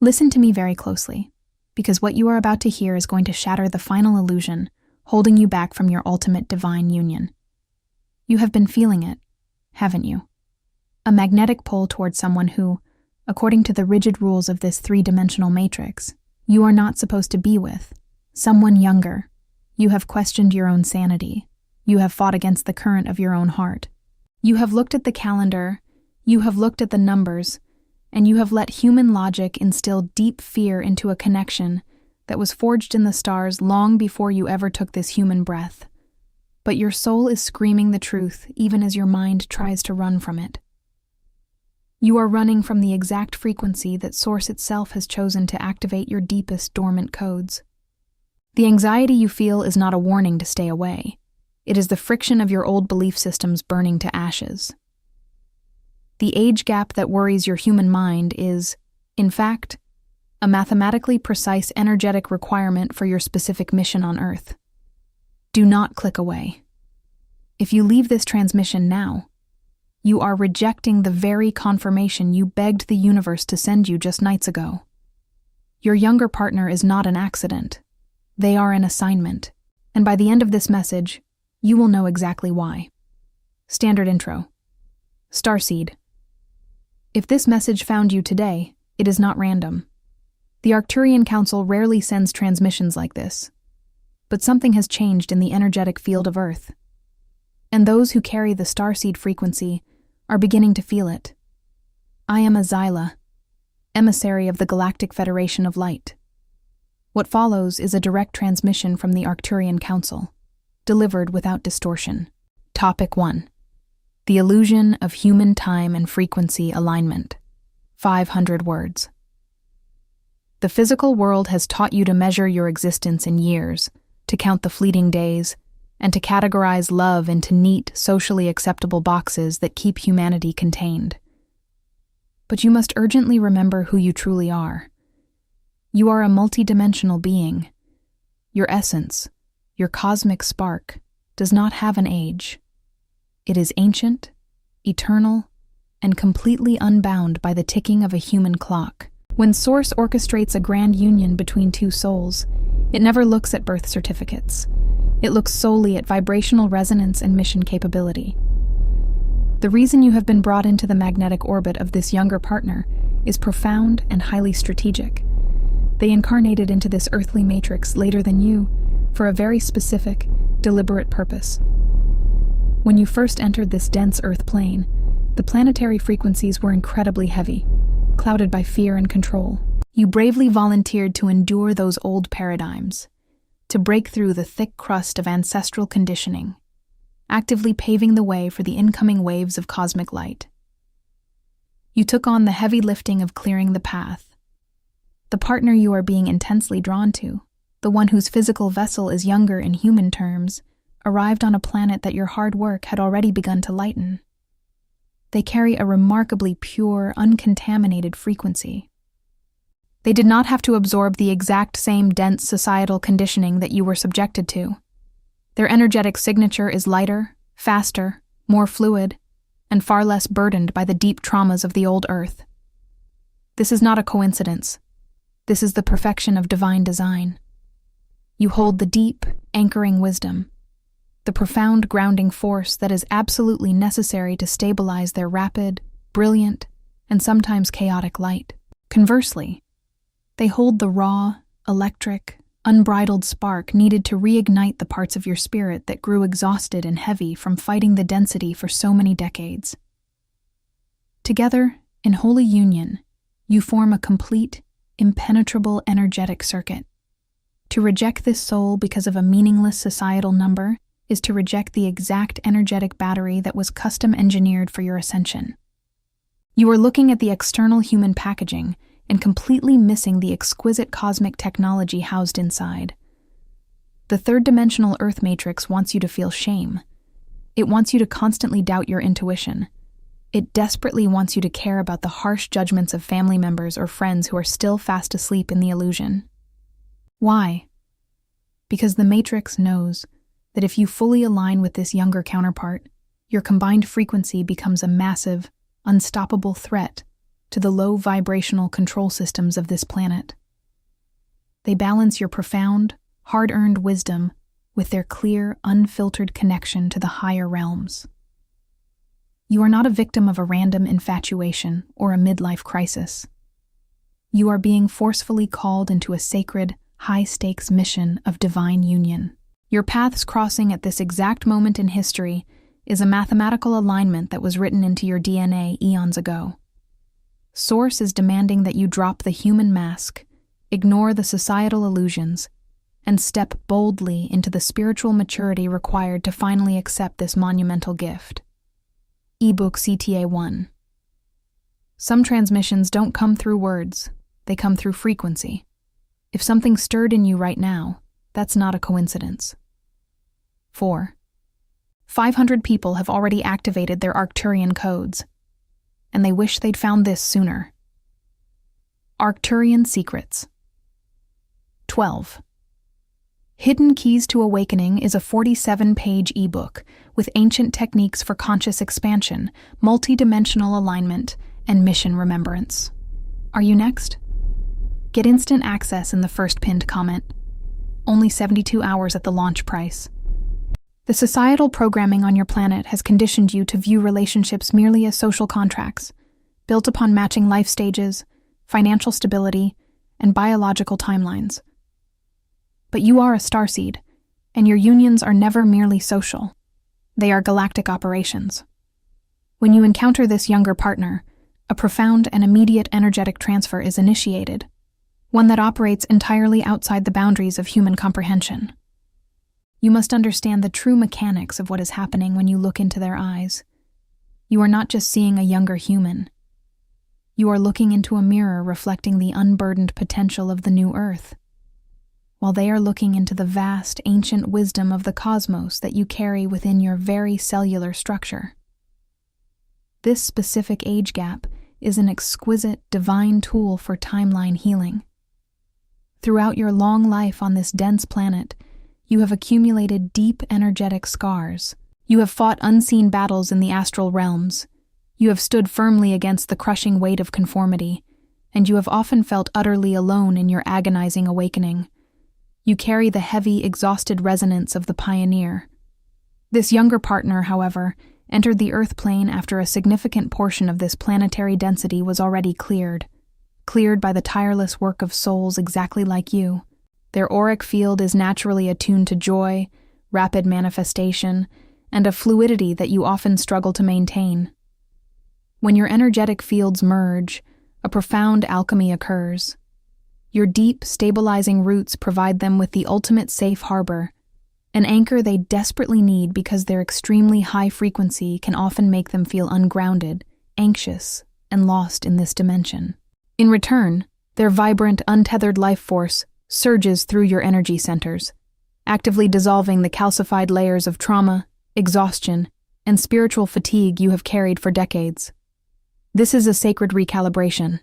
Listen to me very closely, because what you are about to hear is going to shatter the final illusion, holding you back from your ultimate divine union. You have been feeling it, haven't you? A magnetic pull towards someone who, according to the rigid rules of this three-dimensional matrix, you are not supposed to be with. Someone younger. You have questioned your own sanity. You have fought against the current of your own heart. You have looked at the calendar, you have looked at the numbers, and you have let human logic instill deep fear into a connection that was forged in the stars long before you ever took this human breath. But your soul is screaming the truth even as your mind tries to run from it. You are running from the exact frequency that Source itself has chosen to activate your deepest dormant codes. The anxiety you feel is not a warning to stay away. It is the friction of your old belief systems burning to ashes. The age gap that worries your human mind is, in fact, a mathematically precise energetic requirement for your specific mission on Earth. Do not click away. If you leave this transmission now, you are rejecting the very confirmation you begged the universe to send you just nights ago. Your younger partner is not an accident. They are an assignment, and by the end of this message, you will know exactly why. Standard intro. Starseed. If this message found you today, it is not random. The Arcturian Council rarely sends transmissions like this, but something has changed in the energetic field of Earth, and those who carry the Starseed frequency are beginning to feel it. I am a Xyla, emissary of the Galactic Federation of Light. What follows is a direct transmission from the Arcturian Council, delivered without distortion. Topic 1. The illusion of human time and frequency alignment. 500 words. The physical world has taught you to measure your existence in years, to count the fleeting days, and to categorize love into neat, socially acceptable boxes that keep humanity contained. But you must urgently remember who you truly are. You are a multidimensional being. Your essence, your cosmic spark, does not have an age. It is ancient, eternal, and completely unbound by the ticking of a human clock. When Source orchestrates a grand union between two souls, it never looks at birth certificates. It looks solely at vibrational resonance and mission capability. The reason you have been brought into the magnetic orbit of this younger partner is profound and highly strategic. They incarnated into this earthly matrix later than you for a very specific, deliberate purpose. When you first entered this dense Earth plane, the planetary frequencies were incredibly heavy, clouded by fear and control. You bravely volunteered to endure those old paradigms, to break through the thick crust of ancestral conditioning, actively paving the way for the incoming waves of cosmic light. You took on the heavy lifting of clearing the path. The partner you are being intensely drawn to, the one whose physical vessel is younger in human terms, arrived on a planet that your hard work had already begun to lighten. They carry a remarkably pure, uncontaminated frequency. They did not have to absorb the exact same dense societal conditioning that you were subjected to. Their energetic signature is lighter, faster, more fluid, and far less burdened by the deep traumas of the old Earth. This is not a coincidence. This is the perfection of divine design. You hold the deep, anchoring wisdom, the profound grounding force that is absolutely necessary to stabilize their rapid, brilliant, and sometimes chaotic light. Conversely, they hold the raw, electric, unbridled spark needed to reignite the parts of your spirit that grew exhausted and heavy from fighting the density for so many decades. Together, in holy union, you form a complete, impenetrable energetic circuit. To reject this soul because of a meaningless societal number is to reject the exact energetic battery that was custom engineered for your ascension. You are looking at the external human packaging and completely missing the exquisite cosmic technology housed inside. The third-dimensional Earth matrix wants you to feel shame. It wants you to constantly doubt your intuition. It desperately wants you to care about the harsh judgments of family members or friends who are still fast asleep in the illusion. Why? Because the matrix knows that if you fully align with this younger counterpart, your combined frequency becomes a massive, unstoppable threat to the low vibrational control systems of this planet. They balance your profound, hard-earned wisdom with their clear, unfiltered connection to the higher realms. You are not a victim of a random infatuation or a midlife crisis. You are being forcefully called into a sacred, high-stakes mission of divine union. Your paths crossing at this exact moment in history is a mathematical alignment that was written into your DNA eons ago. Source is demanding that you drop the human mask, ignore the societal illusions, and step boldly into the spiritual maturity required to finally accept this monumental gift. Ebook CTA 1. Some transmissions don't come through words, they come through frequency. If something stirred in you right now, that's not a coincidence. 4. 500 people have already activated their Arcturian codes, and they wish they'd found this sooner. Arcturian Secrets. 12. Hidden Keys to Awakening is a 47-page ebook with ancient techniques for conscious expansion, multi-dimensional alignment, and mission remembrance. Are you next? Get instant access in the first pinned comment. Only 72 hours at the launch price. The societal programming on your planet has conditioned you to view relationships merely as social contracts, built upon matching life stages, financial stability, and biological timelines. But you are a starseed, and your unions are never merely social. They are galactic operations. When you encounter this younger partner, a profound and immediate energetic transfer is initiated, one that operates entirely outside the boundaries of human comprehension. You must understand the true mechanics of what is happening when you look into their eyes. You are not just seeing a younger human. You are looking into a mirror reflecting the unburdened potential of the new Earth, while they are looking into the vast, ancient wisdom of the cosmos that you carry within your very cellular structure. This specific age gap is an exquisite, divine tool for timeline healing. Throughout your long life on this dense planet, you have accumulated deep energetic scars. You have fought unseen battles in the astral realms. You have stood firmly against the crushing weight of conformity, and you have often felt utterly alone in your agonizing awakening. You carry the heavy, exhausted resonance of the pioneer. This younger partner, however, entered the Earth plane after a significant portion of this planetary density was already cleared by the tireless work of souls exactly like you. Their auric field is naturally attuned to joy, rapid manifestation, and a fluidity that you often struggle to maintain. When your energetic fields merge, a profound alchemy occurs. Your deep, stabilizing roots provide them with the ultimate safe harbor, an anchor they desperately need because their extremely high frequency can often make them feel ungrounded, anxious, and lost in this dimension. In return, their vibrant, untethered life force surges through your energy centers, actively dissolving the calcified layers of trauma, exhaustion, and spiritual fatigue you have carried for decades. This is a sacred recalibration.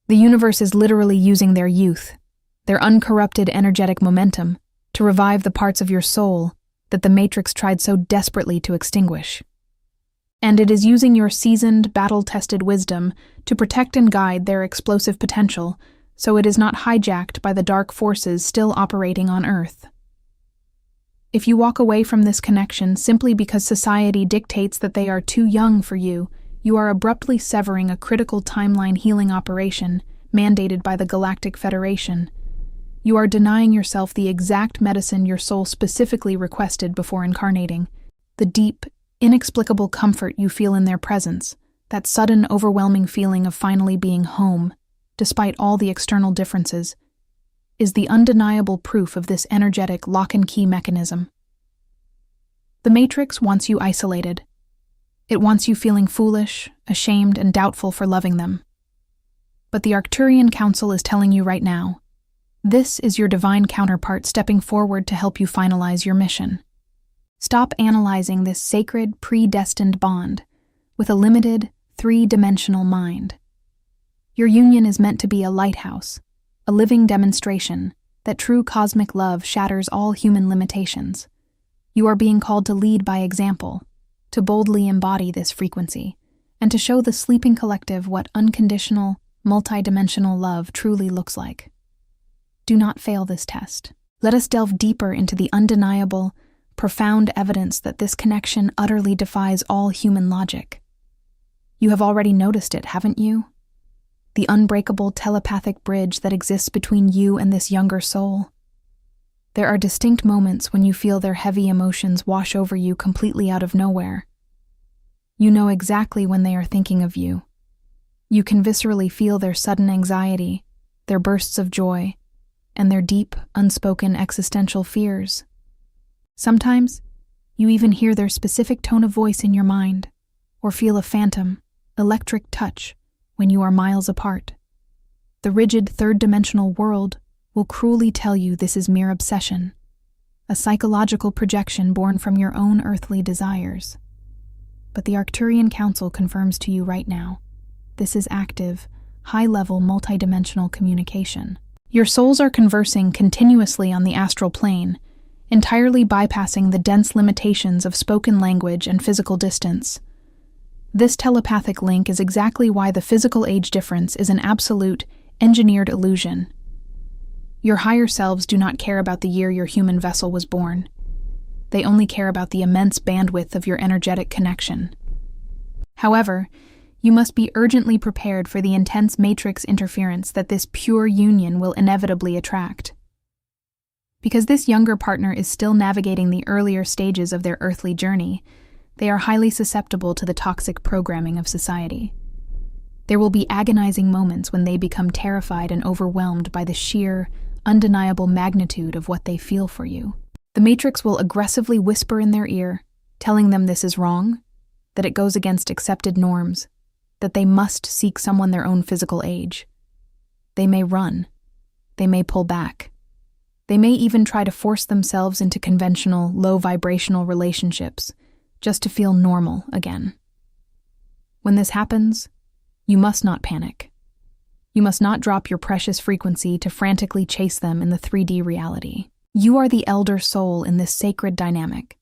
The universe is literally using their youth, their uncorrupted energetic momentum, to revive the parts of your soul that the Matrix tried so desperately to extinguish. And it is using your seasoned, battle-tested wisdom to protect and guide their explosive potential so it is not hijacked by the dark forces still operating on Earth. If you walk away from this connection simply because society dictates that they are too young for you, you are abruptly severing a critical timeline healing operation mandated by the Galactic Federation. You are denying yourself the exact medicine your soul specifically requested before incarnating. The deep, inexplicable comfort you feel in their presence, that sudden, overwhelming feeling of finally being home, despite all the external differences, is the undeniable proof of this energetic lock-and-key mechanism. The Matrix wants you isolated. It wants you feeling foolish, ashamed, and doubtful for loving them. But the Arcturian Council is telling you right now, this is your divine counterpart stepping forward to help you finalize your mission. Stop analyzing this sacred, predestined bond with a limited, three-dimensional mind. Your union is meant to be a lighthouse, a living demonstration that true cosmic love shatters all human limitations. You are being called to lead by example, to boldly embody this frequency, and to show the sleeping collective what unconditional, multidimensional love truly looks like. Do not fail this test. Let us delve deeper into the undeniable, profound evidence that this connection utterly defies all human logic. You have already noticed it, haven't you? The unbreakable telepathic bridge that exists between you and this younger soul. There are distinct moments when you feel their heavy emotions wash over you completely out of nowhere. You know exactly when they are thinking of you. You can viscerally feel their sudden anxiety, their bursts of joy, and their deep, unspoken existential fears. Sometimes, you even hear their specific tone of voice in your mind, or feel a phantom, electric touch when you are miles apart. The rigid third-dimensional world will cruelly tell you this is mere obsession, a psychological projection born from your own earthly desires. But the Arcturian Council confirms to you right now, this is active, high-level multidimensional communication. Your souls are conversing continuously on the astral plane, entirely bypassing the dense limitations of spoken language and physical distance. This telepathic link is exactly why the physical age difference is an absolute, engineered illusion. Your higher selves do not care about the year your human vessel was born. They only care about the immense bandwidth of your energetic connection. However, you must be urgently prepared for the intense matrix interference that this pure union will inevitably attract. Because this younger partner is still navigating the earlier stages of their earthly journey, they are highly susceptible to the toxic programming of society. There will be agonizing moments when they become terrified and overwhelmed by the sheer, undeniable magnitude of what they feel for you. The Matrix will aggressively whisper in their ear, telling them this is wrong, that it goes against accepted norms, that they must seek someone their own physical age. They may run. They may pull back. They may even try to force themselves into conventional, low-vibrational relationships, just to feel normal again. When this happens, you must not panic. You must not drop your precious frequency to frantically chase them in the 3D reality. You are the elder soul in this sacred dynamic,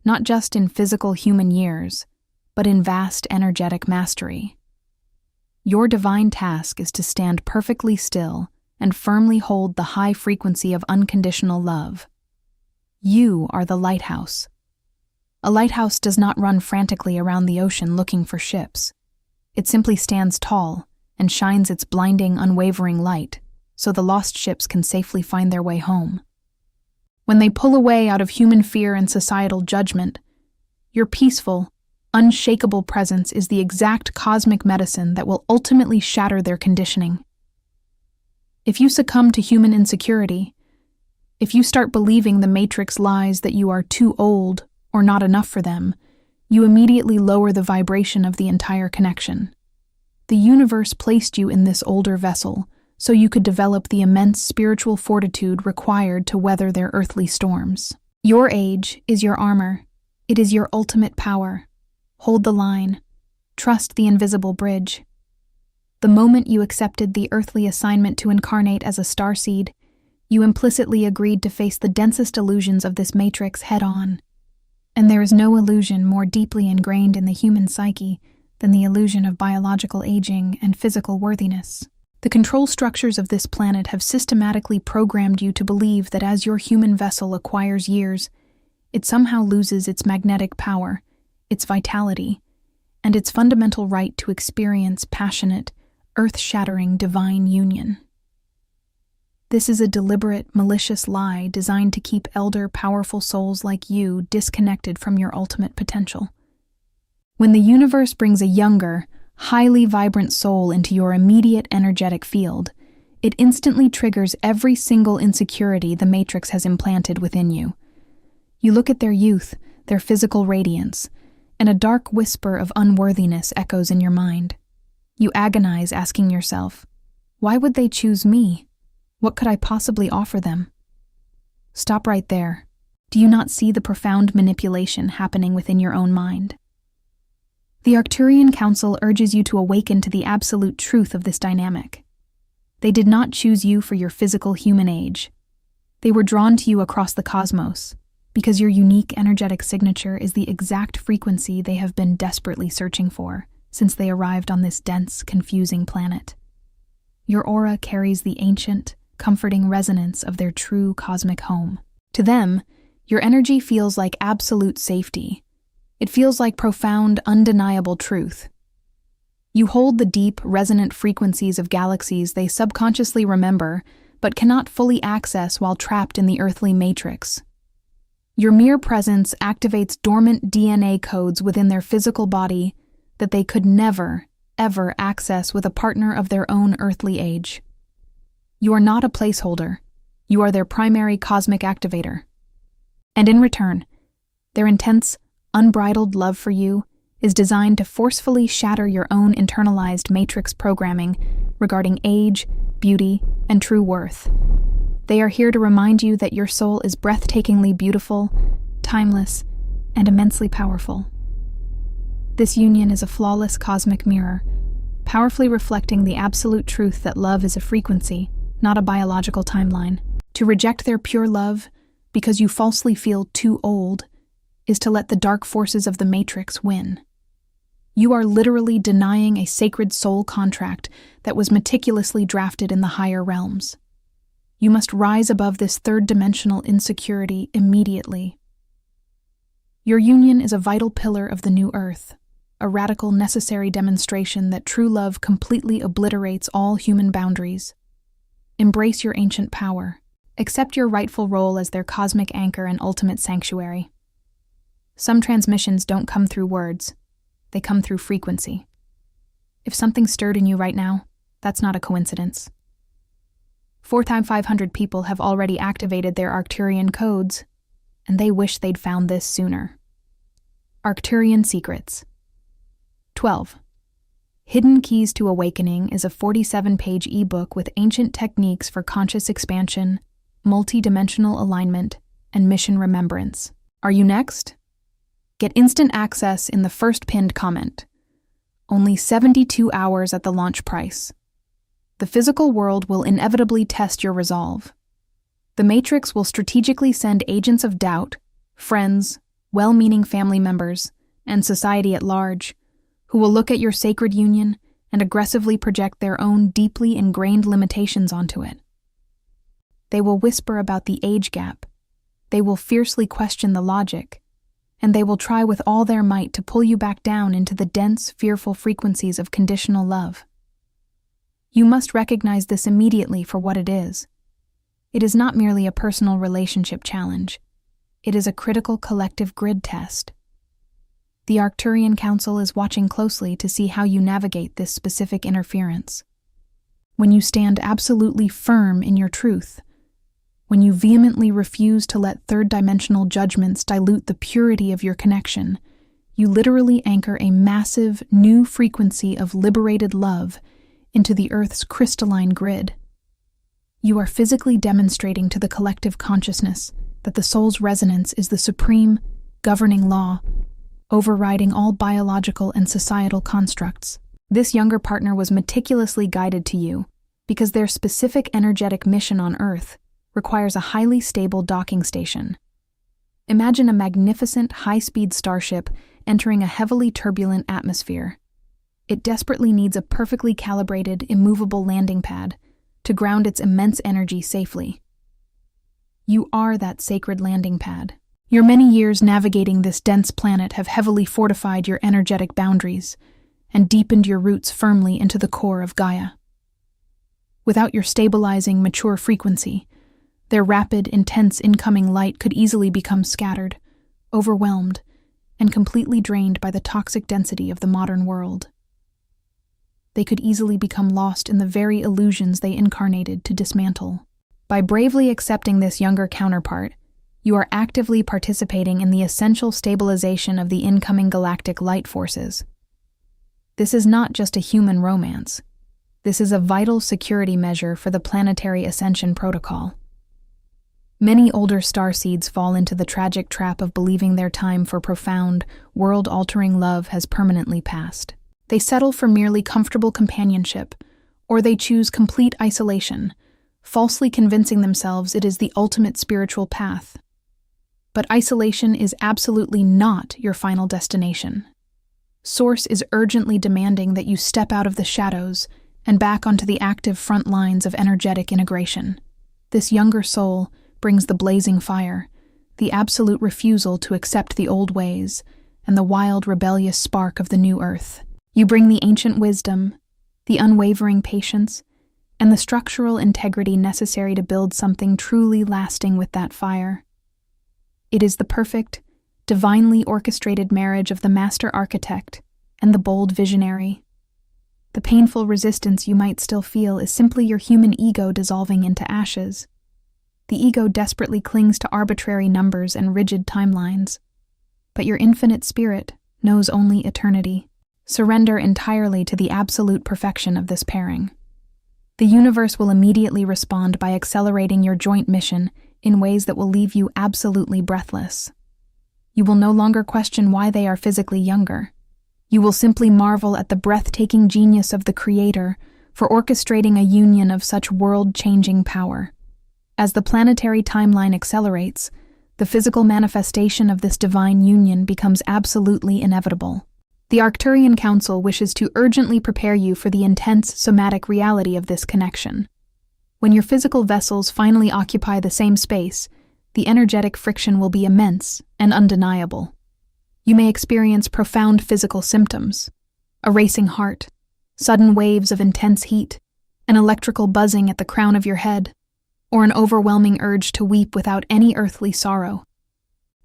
not just in physical human years, but in vast energetic mastery. Your divine task is to stand perfectly still and firmly hold the high frequency of unconditional love. You are the lighthouse. A lighthouse does not run frantically around the ocean looking for ships. It simply stands tall and shines its blinding, unwavering light so the lost ships can safely find their way home. When they pull away out of human fear and societal judgment, your peaceful, unshakable presence is the exact cosmic medicine that will ultimately shatter their conditioning. If you succumb to human insecurity, if you start believing the Matrix lies that you are too old or not enough for them, you immediately lower the vibration of the entire connection. The universe placed you in this older vessel so you could develop the immense spiritual fortitude required to weather their earthly storms. Your age is your armor. It is your ultimate power. Hold the line. Trust the invisible bridge. The moment you accepted the earthly assignment to incarnate as a starseed, you implicitly agreed to face the densest illusions of this matrix head-on. And there is no illusion more deeply ingrained in the human psyche than the illusion of biological aging and physical worthiness. The control structures of this planet have systematically programmed you to believe that as your human vessel acquires years, it somehow loses its magnetic power, its vitality, and its fundamental right to experience passionate, earth-shattering divine union. This is a deliberate, malicious lie designed to keep elder, powerful souls like you disconnected from your ultimate potential. When the universe brings a younger, highly vibrant soul into your immediate energetic field, it instantly triggers every single insecurity the Matrix has implanted within you. You look at their youth, their physical radiance, and a dark whisper of unworthiness echoes in your mind. You agonize, asking yourself, why would they choose me? What could I possibly offer them? Stop right there. Do you not see the profound manipulation happening within your own mind? The Arcturian Council urges you to awaken to the absolute truth of this dynamic. They did not choose you for your physical human age. They were drawn to you across the cosmos, because your unique energetic signature is the exact frequency they have been desperately searching for since they arrived on this dense, confusing planet. Your aura carries the ancient, comforting resonance of their true cosmic home. To them, your energy feels like absolute safety. It feels like profound, undeniable truth. You hold the deep, resonant frequencies of galaxies they subconsciously remember, but cannot fully access while trapped in the earthly matrix. Your mere presence activates dormant DNA codes within their physical body that they could never, ever access with a partner of their own earthly age. You are not a placeholder. You are their primary cosmic activator. And in return, their intense, unbridled love for you is designed to forcefully shatter your own internalized matrix programming regarding age, beauty, and true worth. They are here to remind you that your soul is breathtakingly beautiful, timeless, and immensely powerful. This union is a flawless cosmic mirror, powerfully reflecting the absolute truth that love is a frequency, not a biological timeline. To reject their pure love because you falsely feel too old is to let the dark forces of the Matrix win. You are literally denying a sacred soul contract that was meticulously drafted in the higher realms. You must rise above this third-dimensional insecurity immediately. Your union is a vital pillar of the new Earth, a radical, necessary demonstration that true love completely obliterates all human boundaries. Embrace your ancient power. Accept your rightful role as their cosmic anchor and ultimate sanctuary. Some transmissions don't come through words. They come through frequency. If something stirred in you right now, that's not a coincidence. 4x500 people have already activated their Arcturian codes, and they wish they'd found this sooner. Arcturian Secrets. 12. Hidden Keys to Awakening is a 47-page ebook with ancient techniques for conscious expansion, multi-dimensional alignment, and mission remembrance. Are you next? Get instant access in the first pinned comment. Only 72 hours at the launch price. The physical world will inevitably test your resolve. The Matrix will strategically send agents of doubt, friends, well-meaning family members, and society at large, who will look at your sacred union and aggressively project their own deeply ingrained limitations onto it. They will whisper about the age gap. They will fiercely question the logic, and they will try with all their might to pull you back down into the dense, fearful frequencies of conditional love. You must recognize this immediately for what it is. It is not merely a personal relationship challenge. It is a critical collective grid test. The Arcturian Council is watching closely to see how you navigate this specific interference. When you stand absolutely firm in your truth, when you vehemently refuse to let third-dimensional judgments dilute the purity of your connection, you literally anchor a massive, new frequency of liberated love into the Earth's crystalline grid. You are physically demonstrating to the collective consciousness that the soul's resonance is the supreme, governing law, overriding all biological and societal constructs. This younger partner was meticulously guided to you because their specific energetic mission on Earth requires a highly stable docking station. Imagine a magnificent, high-speed starship entering a heavily turbulent atmosphere. It desperately needs a perfectly calibrated, immovable landing pad to ground its immense energy safely. You are that sacred landing pad. Your many years navigating this dense planet have heavily fortified your energetic boundaries and deepened your roots firmly into the core of Gaia. Without your stabilizing, mature frequency, their rapid, intense incoming light could easily become scattered, overwhelmed, and completely drained by the toxic density of the modern world. They could easily become lost in the very illusions they incarnated to dismantle. By bravely accepting this younger counterpart, you are actively participating in the essential stabilization of the incoming galactic light forces. This is not just a human romance. This is a vital security measure for the planetary ascension protocol. Many older starseeds fall into the tragic trap of believing their time for profound, world-altering love has permanently passed. They settle for merely comfortable companionship, or they choose complete isolation, falsely convincing themselves it is the ultimate spiritual path. But isolation is absolutely not your final destination. Source is urgently demanding that you step out of the shadows and back onto the active front lines of energetic integration. This younger soul brings the blazing fire, the absolute refusal to accept the old ways, and the wild, rebellious spark of the new earth. You bring the ancient wisdom, the unwavering patience, and the structural integrity necessary to build something truly lasting with that fire. It is the perfect, divinely orchestrated marriage of the master architect and the bold visionary. The painful resistance you might still feel is simply your human ego dissolving into ashes. The ego desperately clings to arbitrary numbers and rigid timelines, but your infinite spirit knows only eternity. Surrender entirely to the absolute perfection of this pairing. The universe will immediately respond by accelerating your joint mission in ways that will leave you absolutely breathless. You will no longer question why they are physically younger. You will simply marvel at the breathtaking genius of the Creator for orchestrating a union of such world-changing power. As the planetary timeline accelerates, the physical manifestation of this divine union becomes absolutely inevitable. The Arcturian Council wishes to urgently prepare you for the intense somatic reality of this connection. When your physical vessels finally occupy the same space, the energetic friction will be immense and undeniable. You may experience profound physical symptoms: a racing heart, sudden waves of intense heat, an electrical buzzing at the crown of your head, or an overwhelming urge to weep without any earthly sorrow.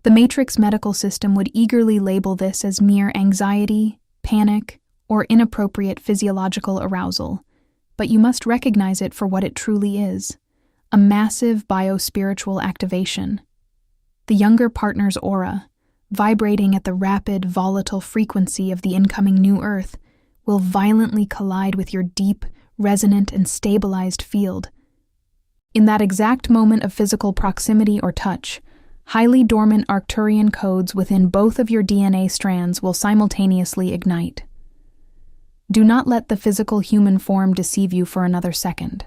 The Matrix medical system would eagerly label this as mere anxiety, panic, or inappropriate physiological arousal, but you must recognize it for what it truly is: a massive biospiritual activation. The younger partner's aura, vibrating at the rapid, volatile frequency of the incoming new Earth, will violently collide with your deep, resonant, and stabilized field. In that exact moment of physical proximity or touch, highly dormant Arcturian codes within both of your DNA strands will simultaneously ignite. Do not let the physical human form deceive you for another second.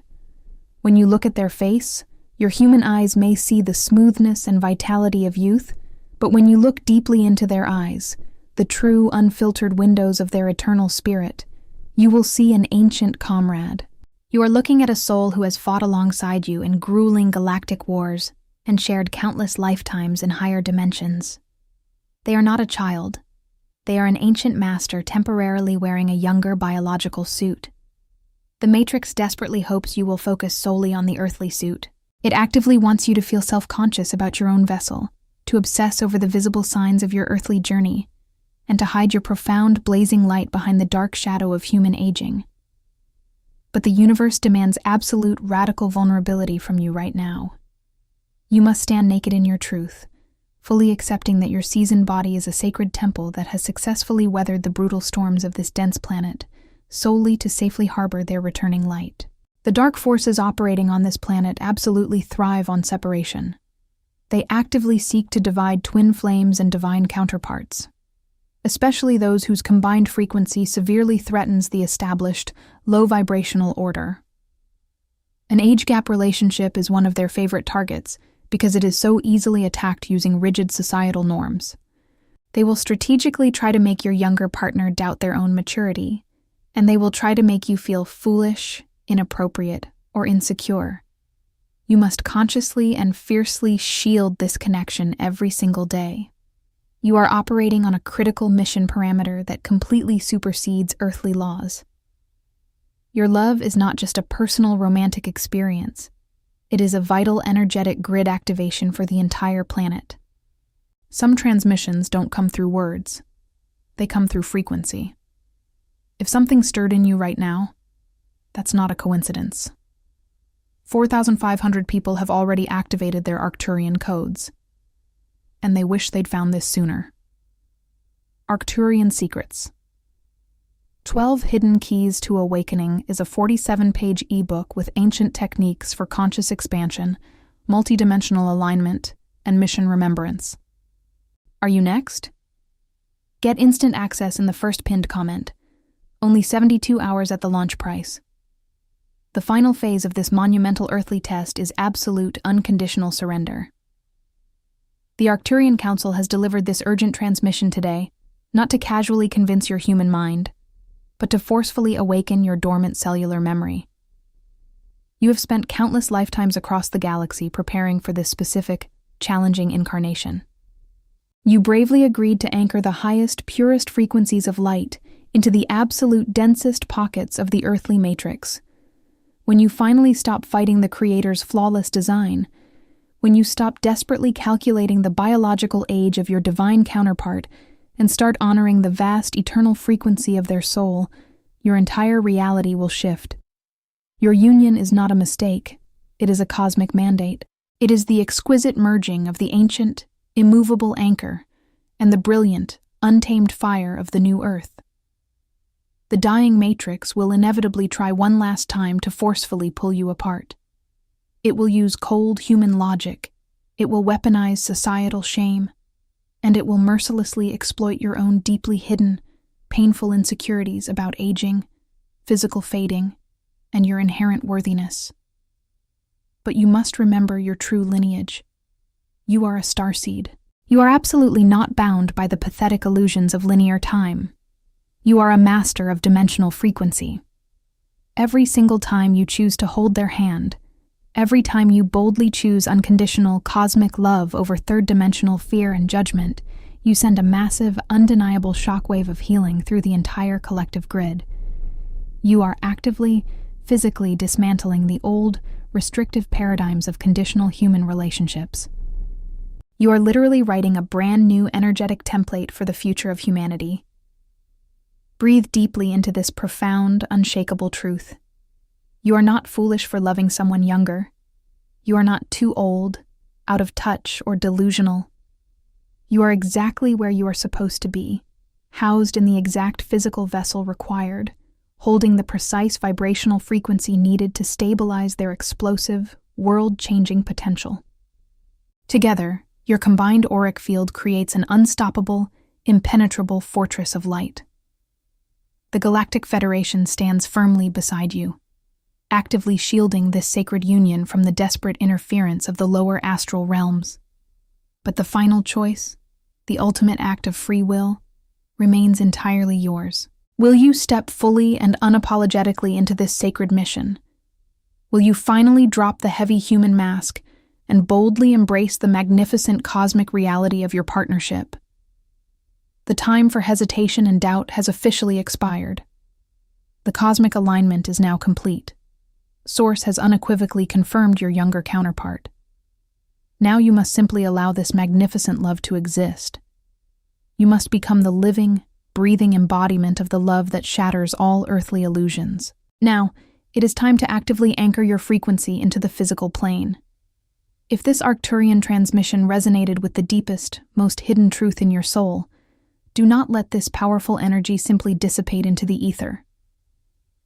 When you look at their face, your human eyes may see the smoothness and vitality of youth, but when you look deeply into their eyes, the true, unfiltered windows of their eternal spirit, you will see an ancient comrade. You are looking at a soul who has fought alongside you in grueling galactic wars and shared countless lifetimes in higher dimensions. They are not a child. They are an ancient master temporarily wearing a younger biological suit. The Matrix desperately hopes you will focus solely on the earthly suit. It actively wants you to feel self-conscious about your own vessel, to obsess over the visible signs of your earthly journey, and to hide your profound, blazing light behind the dark shadow of human aging. But the universe demands absolute, radical vulnerability from you right now. You must stand naked in your truth, fully accepting that your seasoned body is a sacred temple that has successfully weathered the brutal storms of this dense planet, solely to safely harbor their returning light. The dark forces operating on this planet absolutely thrive on separation. They actively seek to divide twin flames and divine counterparts, especially those whose combined frequency severely threatens the established, low-vibrational order. An age-gap relationship is one of their favorite targets because it is so easily attacked using rigid societal norms. They will strategically try to make your younger partner doubt their own maturity, and they will try to make you feel foolish, inappropriate, or insecure. You must consciously and fiercely shield this connection every single day. You are operating on a critical mission parameter that completely supersedes earthly laws. Your love is not just a personal romantic experience. It is a vital energetic grid activation for the entire planet. Some transmissions don't come through words. They come through frequency. If something stirred in you right now, that's not a coincidence. 4,500 people have already activated their Arcturian codes, and they wish they'd found this sooner. Arcturian Secrets. 12 Hidden Keys to Awakening is a 47-page ebook with ancient techniques for conscious expansion, multidimensional alignment, and mission remembrance. Are you next? Get instant access in the first pinned comment. Only 72 hours at the launch price. The final phase of this monumental earthly test is absolute, unconditional surrender. The Arcturian Council has delivered this urgent transmission today, not to casually convince your human mind, but to forcefully awaken your dormant cellular memory. You have spent countless lifetimes across the galaxy preparing for this specific, challenging incarnation. You bravely agreed to anchor the highest, purest frequencies of light into the absolute densest pockets of the earthly matrix. When you finally stop fighting the Creator's flawless design, when you stop desperately calculating the biological age of your divine counterpart and start honoring the vast, eternal frequency of their soul, your entire reality will shift. Your union is not a mistake. It is a cosmic mandate. It is the exquisite merging of the ancient, immovable anchor and the brilliant, untamed fire of the new earth. The dying matrix will inevitably try one last time to forcefully pull you apart. It will use cold human logic, it will weaponize societal shame, and it will mercilessly exploit your own deeply hidden, painful insecurities about aging, physical fading, and your inherent worthiness. But you must remember your true lineage. You are a starseed. You are absolutely not bound by the pathetic illusions of linear time. You are a master of dimensional frequency. Every single time you choose to hold their hand, every time you boldly choose unconditional cosmic love over third-dimensional fear and judgment, you send a massive, undeniable shockwave of healing through the entire collective grid. You are actively, physically dismantling the old, restrictive paradigms of conditional human relationships. You are literally writing a brand new energetic template for the future of humanity. Breathe deeply into this profound, unshakable truth. You are not foolish for loving someone younger. You are not too old, out of touch, or delusional. You are exactly where you are supposed to be, housed in the exact physical vessel required, holding the precise vibrational frequency needed to stabilize their explosive, world-changing potential. Together, your combined auric field creates an unstoppable, impenetrable fortress of light. The Galactic Federation stands firmly beside you, actively shielding this sacred union from the desperate interference of the lower astral realms. But the final choice, the ultimate act of free will, remains entirely yours. Will you step fully and unapologetically into this sacred mission? Will you finally drop the heavy human mask and boldly embrace the magnificent cosmic reality of your partnership? The time for hesitation and doubt has officially expired. The cosmic alignment is now complete. Source has unequivocally confirmed your younger counterpart. Now you must simply allow this magnificent love to exist. You must become the living, breathing embodiment of the love that shatters all earthly illusions. Now, it is time to actively anchor your frequency into the physical plane. If this Arcturian transmission resonated with the deepest, most hidden truth in your soul, do not let this powerful energy simply dissipate into the ether.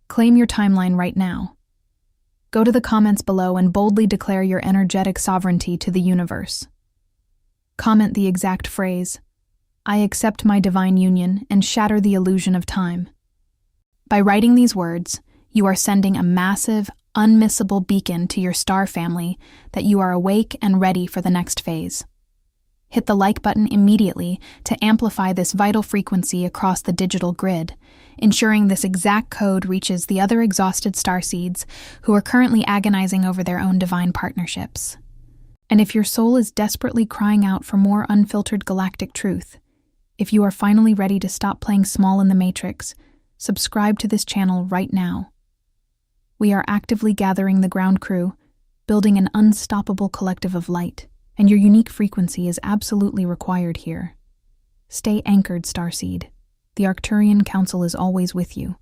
Claim your timeline right now. Go to the comments below and boldly declare your energetic sovereignty to the universe. Comment the exact phrase, "I accept my divine union and shatter the illusion of time." By writing these words, you are sending a massive, unmissable beacon to your star family that you are awake and ready for the next phase. Hit the like button immediately to amplify this vital frequency across the digital grid, ensuring this exact code reaches the other exhausted starseeds who are currently agonizing over their own divine partnerships. And if your soul is desperately crying out for more unfiltered galactic truth, if you are finally ready to stop playing small in the matrix, subscribe to this channel right now. We are actively gathering the ground crew, building an unstoppable collective of light, and your unique frequency is absolutely required here. Stay anchored, Starseed. The Arcturian Council is always with you.